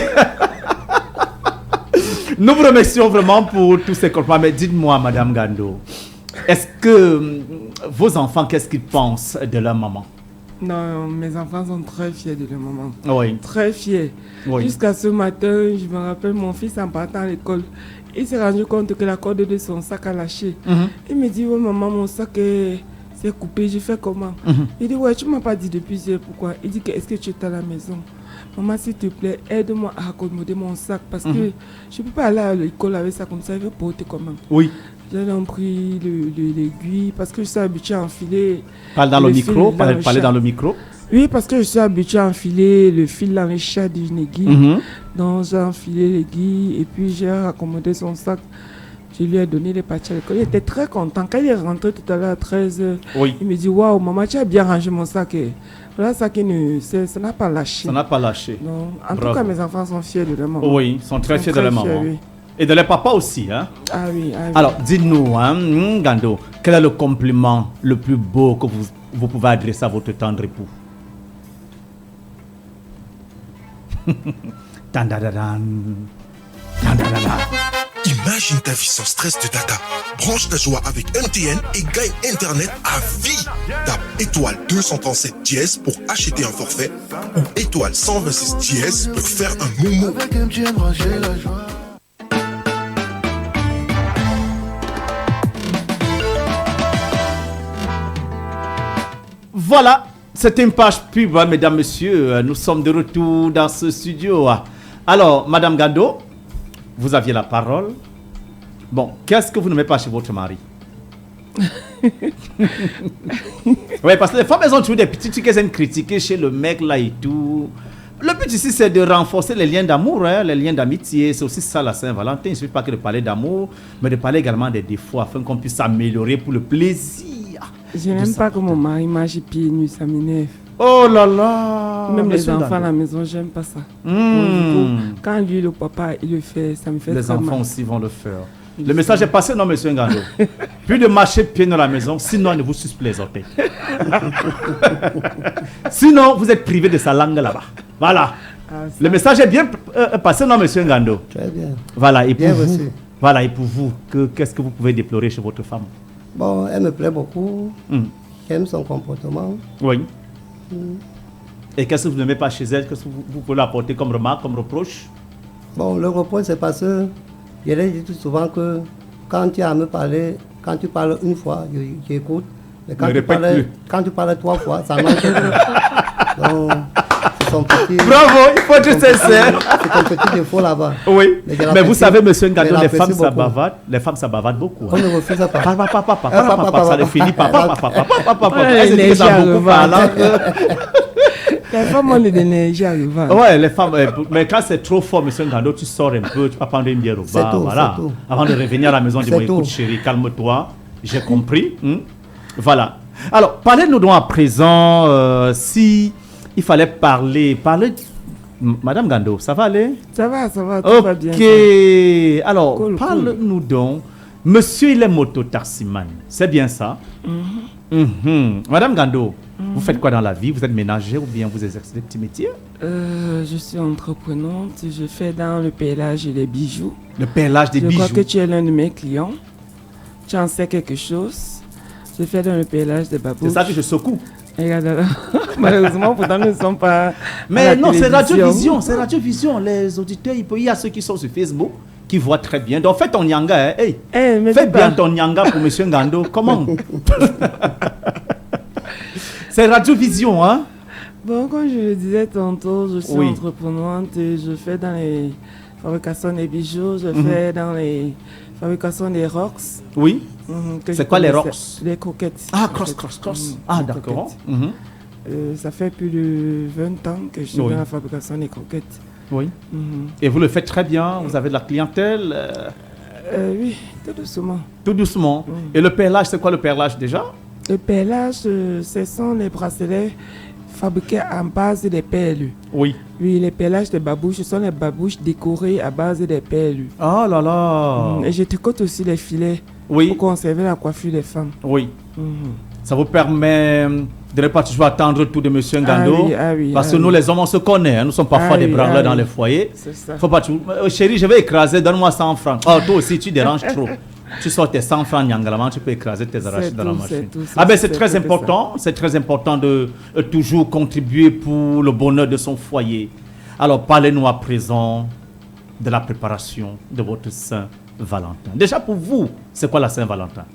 Nous vous remercions vraiment pour tous ces compliments. Mais dites-moi, Madame Ngando, est-ce que vos enfants, qu'est-ce qu'ils pensent de leur maman? Non, mes enfants sont très fiers de leur maman. Oui. Très fiers. Oui. Jusqu'à ce matin, je me rappelle, mon fils en partant à l'école, il s'est rendu compte que la corde de son sac a lâché. Il me dit, oh maman, mon sac s'est coupé, je fais comment? Il dit, ouais, tu ne m'as pas dit depuis hier, pourquoi? Il dit, est-ce que tu es à la maison? Maman, s'il te plaît, aide-moi à accommoder mon sac parce que je ne peux pas aller à l'école avec ça comme ça, il veut porter comment? Oui. J'ai donc pris l'aiguille parce que je suis habitué à enfiler. Parle dans le micro, parlez dans le micro. Oui, parce que je suis habitué à enfiler le fil dans les chats d'une aiguille. Donc j'ai enfilé l'aiguille et puis j'ai accommodé son sac. Je lui ai donné les parties à l'école. Il était très content. Quand il est rentré tout à l'heure à 13h, il me dit, waouh, maman, tu as bien rangé mon sac. Et voilà, ça n'a pas lâché. Ça n'a pas lâché. Donc, en tout cas, mes enfants sont fiers de leur maman. Oui, ils sont très fiers de leur maman. Oui. Et de leur papa aussi, hein? Ah oui, ah oui. Alors, dites-nous, hein, Ngando, quel est le compliment le plus beau que vous pouvez adresser à votre tendre époux. Imagine ta vie sans stress de data. Branche ta joie avec MTN et gagne Internet à vie. Tape étoile 237 dièse pour acheter un forfait ou étoile 126 dièse pour faire un momo. Avec MTN, branchez la joie. Voilà, c'est une page pub, mesdames, messieurs. Nous sommes de retour dans ce studio. Alors, Madame Gando, vous aviez la parole. Bon, qu'est-ce que vous n'aimez pas chez votre mari? Oui, parce que les femmes, elles ont toujours des petits trucs qu'elles aiment critiquer chez le mec là et tout. Le but ici, c'est de renforcer les liens d'amour, les liens d'amitié. C'est aussi ça la Saint-Valentin. Il ne suffit pas que de parler d'amour, mais de parler également des défauts afin qu'on puisse s'améliorer pour le plaisir. Je n'aime pas que mon mari marche pieds nus, ça m'énerve. Oh là là! Même les enfants à la maison, j'aime pas ça. Bon, quand lui, le papa, il le fait, ça me fait les très mal. Les enfants aussi vont le faire. Le message est passé, non, monsieur Ngando? Plus de marcher pieds dans la maison, sinon ne vous suce plus les orteils. Sinon, vous êtes privé de sa langue là-bas. Voilà. Le message est bien passé, non, monsieur Ngando? Très bien. Voilà, et pour bien vous, reçu. Voilà, et pour vous, qu'est-ce que vous pouvez déplorer chez votre femme? Bon, elle me plaît beaucoup. J'aime son comportement. Oui. Et qu'est-ce que vous n'aimez pas chez elle? Qu'est-ce que vous pouvez apporter comme remarque, comme reproche? Bon, le reproche, c'est parce que je l'ai dit tout souvent que quand tu as à me parler, quand tu parles une fois, j'écoute. Mais quand tu parles 3 fois, ça marche. Donc, c'est son petit... Bravo, il faut être sincère. C'est ton petit défaut là-bas. Oui. Mais vous savez, monsieur Ngando, les femmes, ça bavardent beaucoup. On ne refuse pas. Papa, ça les finit. Papa. Les femmes ont de l'énergie arrivant. Ouais, les femmes, mais quand c'est trop fort, monsieur Ngando, tu sors un peu, tu peux prendre une bière au bar, voilà. Avant de revenir à la maison, dis-moi, écoute chérie, calme-toi, j'ai compris. Voilà. Alors, parlez-nous donc à présent, si il fallait parler. Madame Gando, ça va aller? Ça va, tout va bien. Ok. Alors, parle-nous donc. Monsieur, il est mototaximan, c'est bien ça? Madame Gando, vous faites quoi dans la vie? Vous êtes ménagère ou bien vous exercez des petits métiers? Je suis entreprenante, je fais dans le pellage et les bijoux. Le pellage des bijoux? Je crois que tu es l'un de mes clients. Tu en sais quelque chose? Je fais dans le pellage des babouches. C'est ça que je secoue. Regarde, malheureusement, pourtant, nous ne sommes pas. Mais non, c'est Radio-Vision. C'est Radio-Vision. Les auditeurs, il y a ceux qui sont sur Facebook qui voient très bien. Donc, fais ton nyanga. Fais bien ton nyanga pour M. Ngando. Comment? C'est Radio-Vision, hein? Bon, comme je le disais tantôt, je suis entreprenante et je fais dans les fabrications des bijoux, je fais dans les fabrications des rocks. Oui. C'est quoi les rocks? Les coquettes. Ah, cross. Ah, d'accord. Ça fait plus de 20 ans que je suis dans la fabrication des coquettes. Oui. Et vous le faites très bien? Vous avez de la clientèle? Oui, tout doucement. Tout doucement. Et le perlage, c'est quoi le perlage déjà? Le perlage, ce sont les bracelets fabriqués en base des perles. Oui. Oui, les perlages de babouches, ce sont les babouches décorées à base des perles. Oh là là. Et je tricote aussi les filets pour conserver la coiffure des femmes. Oui. Ça vous permet de ne pas toujours attendre tout de M. Ngando. Parce que nous, les hommes, on se connaît. Nous sommes parfois des branleurs dans les foyers. C'est ça. Faut pas tout... Chérie, je vais écraser, donne-moi 100 francs. Oh, toi aussi, tu déranges trop. Tu sors tes 100 francs Nyangalaman, tu peux écraser tes arachides dans la machine. C'est très important. C'est très important de toujours contribuer pour le bonheur de son foyer. Alors, parlez-nous à présent de la préparation de votre Saint-Valentin. Déjà, pour vous, c'est quoi la Saint-Valentin?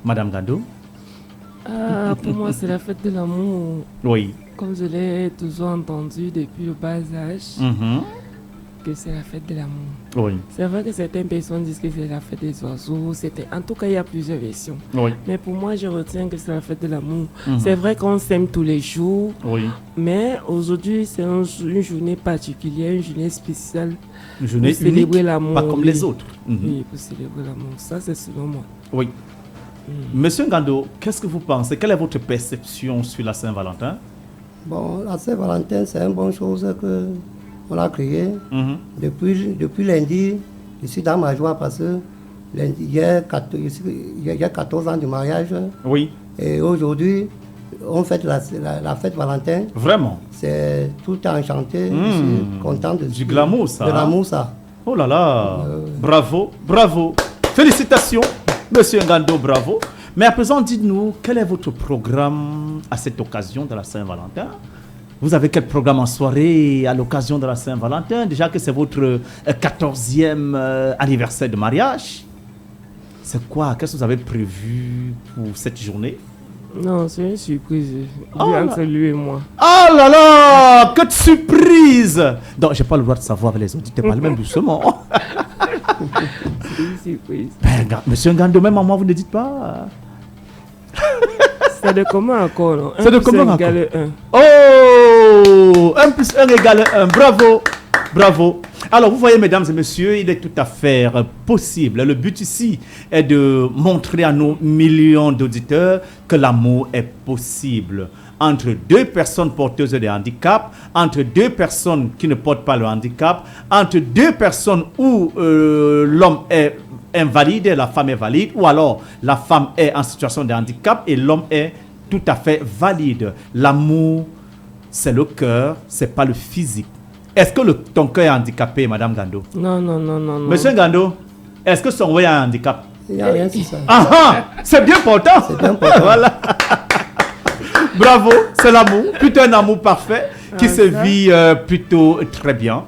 Madame Gando? Pour moi, c'est la fête de l'amour. Oui. Comme je l'ai toujours entendu depuis le bas âge, que c'est la fête de l'amour. Oui. C'est vrai que certaines personnes disent que c'est la fête des oiseaux. En tout cas, il y a plusieurs versions. Oui. Mais pour moi, je retiens que c'est la fête de l'amour. C'est vrai qu'on s'aime tous les jours. Oui. Mais aujourd'hui, c'est une journée particulière, une journée spéciale. Une journée pour célébrer l'amour. Pas comme les autres. Oui, pour célébrer l'amour. Ça, c'est selon moi. Oui. Monsieur Ngando, qu'est-ce que vous pensez? Quelle est votre perception sur la Saint-Valentin? Bon, la Saint-Valentin, c'est une bonne chose qu'on a créée. Depuis lundi, je suis dans ma joie parce que lundi, il y a 14 ans de mariage. Oui. Et aujourd'hui, on fête la fête Valentin. Vraiment? C'est tout enchanté, je suis content du glamour, ça. De l'amour, ça. Oh là là, bravo, bravo. Félicitations, Monsieur Ngando, bravo. Mais à présent, dites-nous, quel est votre programme à cette occasion de la Saint-Valentin? Vous avez quel programme en soirée à l'occasion de la Saint-Valentin? Déjà que c'est votre 14e anniversaire de mariage. C'est quoi? Qu'est-ce que vous avez prévu pour cette journée? Non, c'est une surprise. Entre lui et moi. Oh là là, que de surprise! Donc, je n'ai pas le droit de savoir avec les auditeurs, parlez même doucement. C'est une surprise. Ben, Monsieur Ngando, même à moi, vous ne dites pas. C'est de commun accord, non? C'est de commun accord. 1 + 1. Oh, 1 + 1 = 1. Bravo, bravo. Alors, vous voyez, mesdames et messieurs, il est tout à fait possible. Le but ici est de montrer à nos millions d'auditeurs que l'amour est possible. Entre deux personnes porteuses de handicap, entre deux personnes qui ne portent pas le handicap, entre deux personnes où l'homme est invalide et la femme est valide, ou alors la femme est en situation de handicap et l'homme est tout à fait valide. L'amour, c'est le cœur, c'est pas le physique. Est-ce que ton cœur est handicapé, Madame Ngando? Non. Monsieur Ngando, est-ce que son cœur a un handicap? Il n'y a rien sur ça. C'est bien important. C'est bien important. Voilà. Bravo, c'est l'amour, plutôt un amour parfait qui se vit plutôt très bien.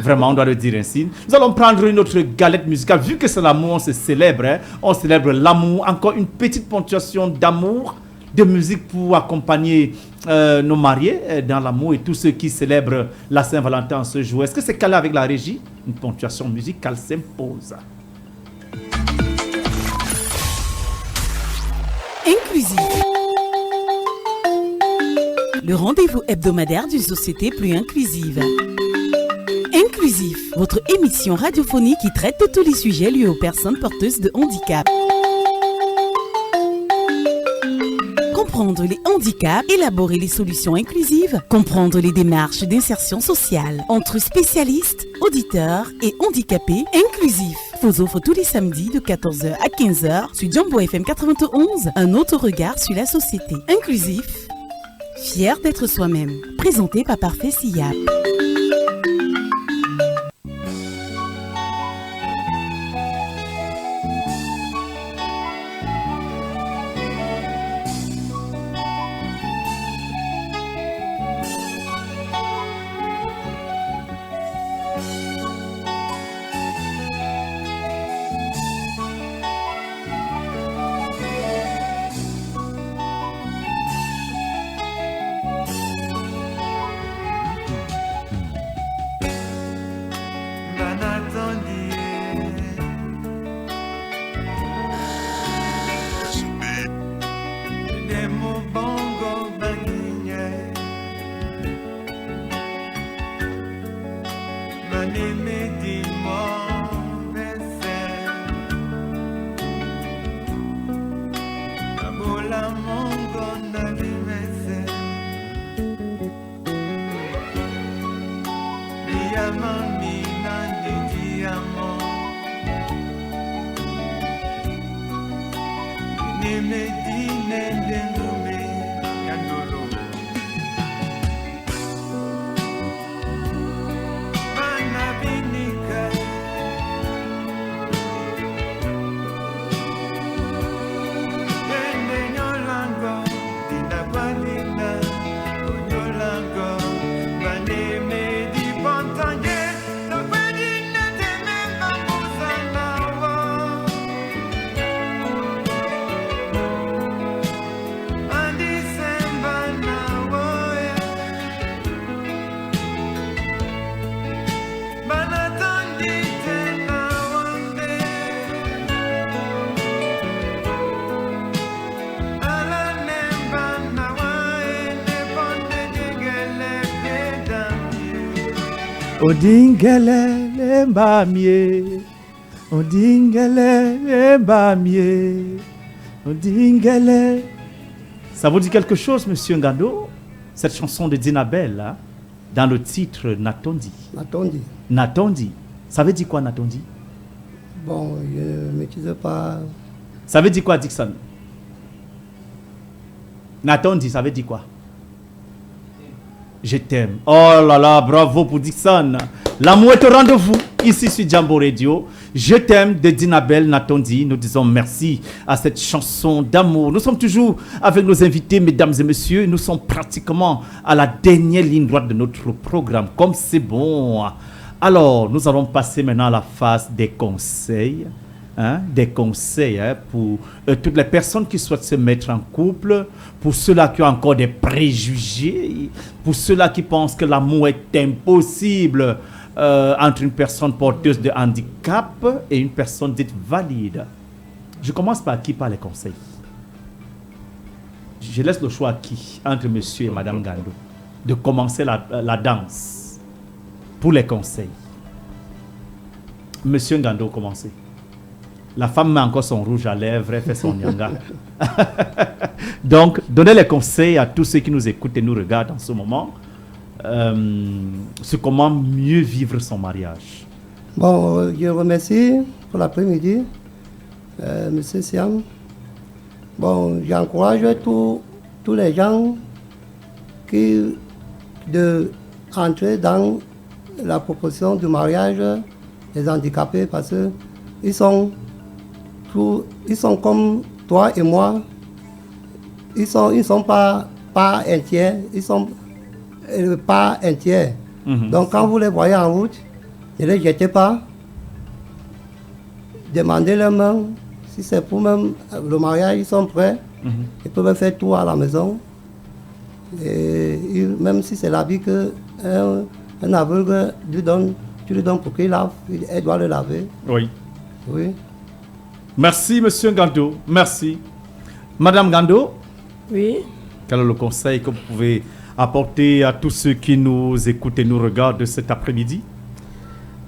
Vraiment, on doit le dire ainsi. Nous allons prendre une autre galette musicale. Vu que c'est l'amour, on se célèbre. On célèbre l'amour. Encore une petite ponctuation d'amour, de musique pour accompagner nos mariés dans l'amour et tous ceux qui célèbrent la Saint-Valentin ce jour. Est-ce que c'est calé avec la régie? Une ponctuation musicale s'impose. Inclusif. Le rendez-vous hebdomadaire d'une société plus inclusive. Inclusif, votre émission radiophonique qui traite de tous les sujets liés aux personnes porteuses de handicap. Comprendre les handicaps, élaborer les solutions inclusives, comprendre les démarches d'insertion sociale entre spécialistes, auditeurs et handicapés. Inclusif vous offre tous les samedis de 14h à 15h sur Jambo FM 91 un autre regard sur la société. Inclusif, fier d'être soi-même. Présenté par Parfait Siyap. Odingele mbamie, odingele mbamie, odingele. Ça vous dit quelque chose, Monsieur Ngando? Cette chanson de Dinabel, hein, dans le titre Natondi. Natondi. Natondi. Ça veut dire quoi, Natondi? Bon, je ne maîtrise pas. Ça veut dire quoi, Dixon? Natondi, ça veut dire quoi? Je t'aime. Oh là là, bravo pour Dixon. L'amour est au rendez-vous ici sur Jambo Radio. Je t'aime de Dinabel Natondi. Nous disons merci à cette chanson d'amour. Nous sommes toujours avec nos invités, mesdames et messieurs. Nous sommes pratiquement à la dernière ligne droite de notre programme. Comme c'est bon. Alors, nous allons passer maintenant à la phase des conseils. Des conseils pour toutes les personnes qui souhaitent se mettre en couple, pour ceux-là qui ont encore des préjugés, pour ceux-là qui pensent que l'amour est impossible entre une personne porteuse de handicap et une personne dite valide. Je commence par qui? Par les conseils. Je laisse le choix à qui? Entre monsieur et madame Gando de commencer la danse pour les conseils. Monsieur Gando, commencez. La femme met encore son rouge à lèvres, elle fait son nyanga. Donc, donnez les conseils à tous ceux qui nous écoutent et nous regardent en ce moment sur comment mieux vivre son mariage. Bon, je remercie pour l'après-midi, M. Siam. Bon, j'encourage tous les gens qui entrer dans la proposition du mariage des handicapés parce qu'ils sont comme toi et moi. Ils sont pas entiers. Ils sont pas entiers. Donc quand vous les voyez en route, ne les jetez pas. Demandez-leur même si c'est pour même le mariage, ils sont prêts. Ils peuvent faire tout à la maison. Et même si c'est l'habit qu'un aveugle tu lui donnes pour qu'il lave, elle doit le laver. Oui. Oui. Merci, monsieur Gando. Merci. Madame Gando? Oui. Quel est le conseil que vous pouvez apporter à tous ceux qui nous écoutent et nous regardent cet après-midi?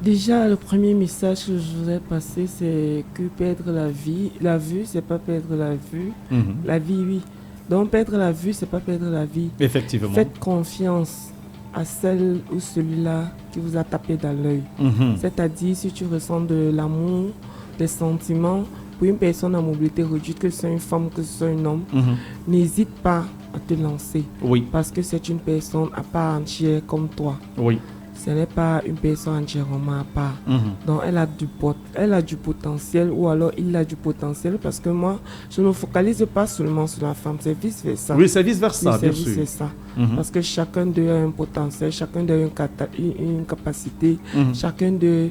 Déjà, le premier message que je voudrais passer, c'est que perdre la vue, c'est pas perdre la vue. La vie, oui. Donc, perdre la vue, c'est pas perdre la vie. Effectivement. Faites confiance à celle ou celui-là qui vous a tapé dans l'œil. C'est-à-dire, si tu ressens de l'amour, des sentiments pour une personne à mobilité réduite, que ce soit une femme, que ce soit un homme, n'hésite pas à te lancer. Oui. Parce que c'est une personne à part entière comme toi. Oui. Ce n'est pas une personne entièrement à part. Donc elle a du potentiel, ou alors il a du potentiel, parce que moi, je ne focalise pas seulement sur la femme, c'est vice-versa. Oui, c'est vice-versa, bien sûr. C'est ça. Parce que chacun d'eux a un potentiel, chacun d'eux a une capacité, chacun d'eux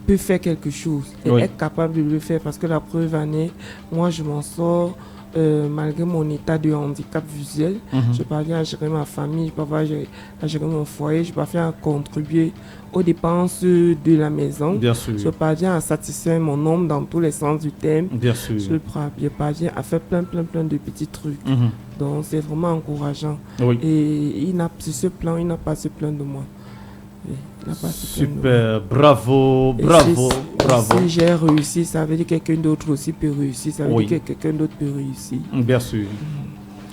peut faire quelque chose et être capable de le faire, parce que la preuve en est, moi je m'en sors malgré mon état de handicap visuel. Je parviens à gérer ma famille, je parviens à gérer mon foyer, je parviens à contribuer aux dépenses de la maison. Bien sûr. Je parviens à satisfaire mon homme dans tous les sens du terme. Bien sûr. Je parviens à faire plein de petits trucs. Donc c'est vraiment encourageant. Oui. Et il n'a pas ce plan de moi. Super, bravo. Si j'ai réussi, ça veut dire que quelqu'un d'autre aussi peut réussir, ça veut dire que quelqu'un d'autre peut réussir. Bien sûr.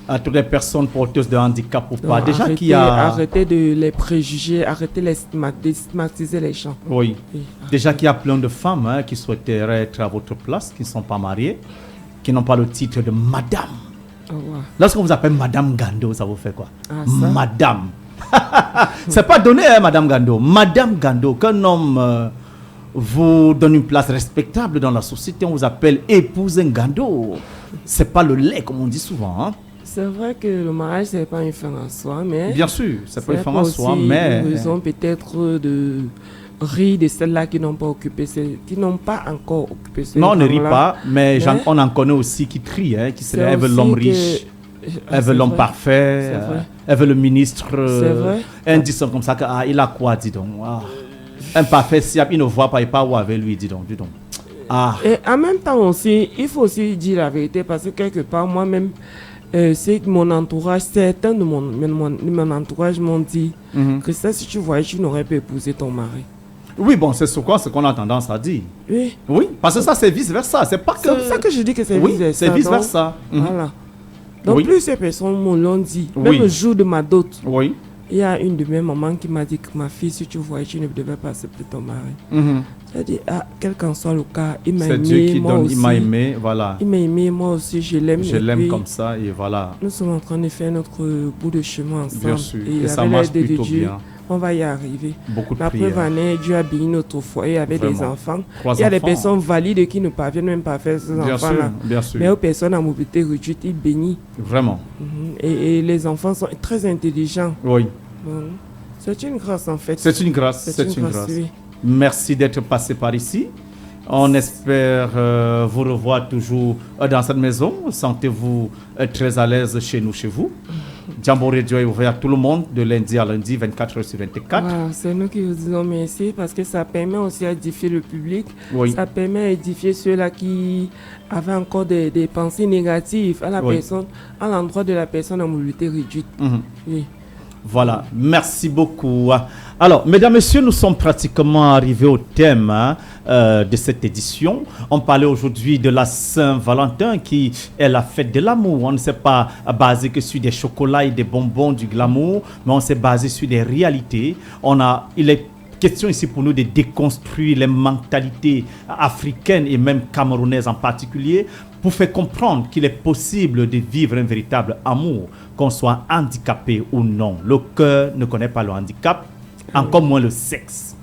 À toutes les personnes porteuses de handicap ou pas. Donc, arrêtez de les préjuger, arrêtez de stigmatiser les gens. Oui. Déjà qu'il y a plein de femmes qui souhaiteraient être à votre place, qui ne sont pas mariées, qui n'ont pas le titre de madame. Lorsqu'on vous appelle Madame Gando, ça vous fait quoi? Madame. C'est pas donné, Madame Gando. Madame Gando, qu'un homme vous donne une place respectable dans la société, on vous appelle épouse Gando. C'est pas le lait, comme on dit souvent. C'est vrai que le mariage, c'est pas une fin en soi, mais... Bien sûr, c'est pas une fin en soi, mais... Une raison peut-être de rire de celles-là qui n'ont pas encore occupé ce Non, on ne rit pas, mais on en connaît aussi qui crient, qui se lèvent, elles veulent l'homme riche. Elle veut l'homme parfait, elle veut le ministre. Un dit comme ça, il a quoi, dis donc. Un parfait, si il ne voit pas, il part où avec lui, dis donc. Et en même temps aussi, il faut aussi dire la vérité, parce que quelque part, moi-même, c'est mon entourage, certains de mon entourage m'ont dit que ça, si tu voyais, tu n'aurais pas épousé ton mari. Oui, bon, c'est ce qu'on a tendance à dire. Oui, parce que ça, c'est vice-versa. C'est pas que... C'est pour ça que je dis que c'est vice-versa. C'est vice-versa. Voilà. Donc plus ces personnes me l'ont dit, même le jour de ma dot, il y a une de mes mamans qui m'a dit que ma fille, si tu voyais, tu ne devais pas accepter ton mari. C'est-à-dire, quel qu'en soit le cas, il m'a aimé. C'est Dieu qui donne, aussi, il m'a aimé, voilà. Il m'a aimé, moi aussi, je l'aime. Je l'aime comme ça, et voilà. Nous sommes en train de faire notre bout de chemin ensemble. Bien sûr, et ça marche plutôt Dieu, bien. On va y arriver. Beaucoup de La prières. preuve en est, Dieu a béni notre foyer avec Vraiment. des enfants. 3 Il y a des enfants. personnes valides qui ne parviennent même pas à faire ces enfants-là. Bien sûr. Mais aux personnes à mobilité réduite, il bénit. Vraiment. Et les enfants sont très intelligents. Oui. C'est une grâce en fait. C'est une grâce. C'est une grâce. Oui. Merci d'être passé par ici. On espère vous revoir toujours dans cette maison. Sentez-vous très à l'aise chez nous, chez vous. Jambo Radio est ouvert à tout le monde de lundi à lundi, 24h sur 24. Wow, c'est nous qui vous disons merci parce que ça permet aussi d'édifier le public. Oui. Ça permet d'édifier ceux-là qui avaient encore des pensées négatives à la personne, à l'endroit de la personne en mobilité réduite. Oui. Voilà, merci beaucoup. Alors, mesdames, messieurs, nous sommes pratiquement arrivés au thème de cette édition. On parlait aujourd'hui de la Saint-Valentin qui est la fête de l'amour. On ne s'est pas basé que sur des chocolats et des bonbons, du glamour, mais on s'est basé sur des réalités. Il est question ici pour nous de déconstruire les mentalités africaines et même camerounaises en particulier pour faire comprendre qu'il est possible de vivre un véritable amour, qu'on soit handicapé ou non. Le cœur ne connaît pas le handicap, encore moins le sexe.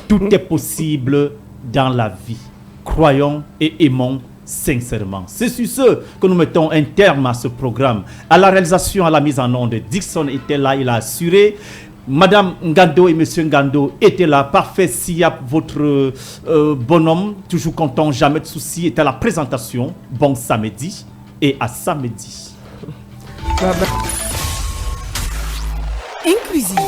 Tout est possible dans la vie. Croyons et aimons sincèrement. C'est sur ce que nous mettons un terme à ce programme. À la réalisation, à la mise en onde, Dixon était là, il a assuré. Madame Ngando et Monsieur Ngando étaient là. Parfait, Siap, votre bonhomme, toujours content, jamais de soucis, était à la présentation. Bon samedi et à samedi. Inclusif.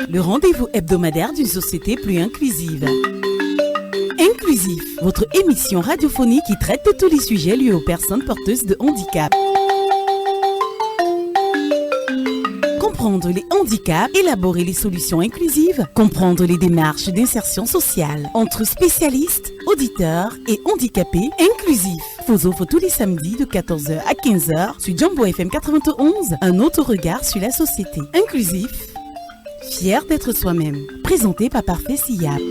Le rendez-vous hebdomadaire d'une société plus inclusive. Inclusif, votre émission radiophonique qui traite de tous les sujets liés aux personnes porteuses de handicap. Comprendre les handicaps, élaborer les solutions inclusives, comprendre les démarches d'insertion sociale entre spécialistes, auditeurs et handicapés. Inclusif vous offre tous les samedis de 14h à 15h sur Jambo FM 91 un autre regard sur la société. Inclusif, fier d'être soi-même. Présenté par Parfait Siap.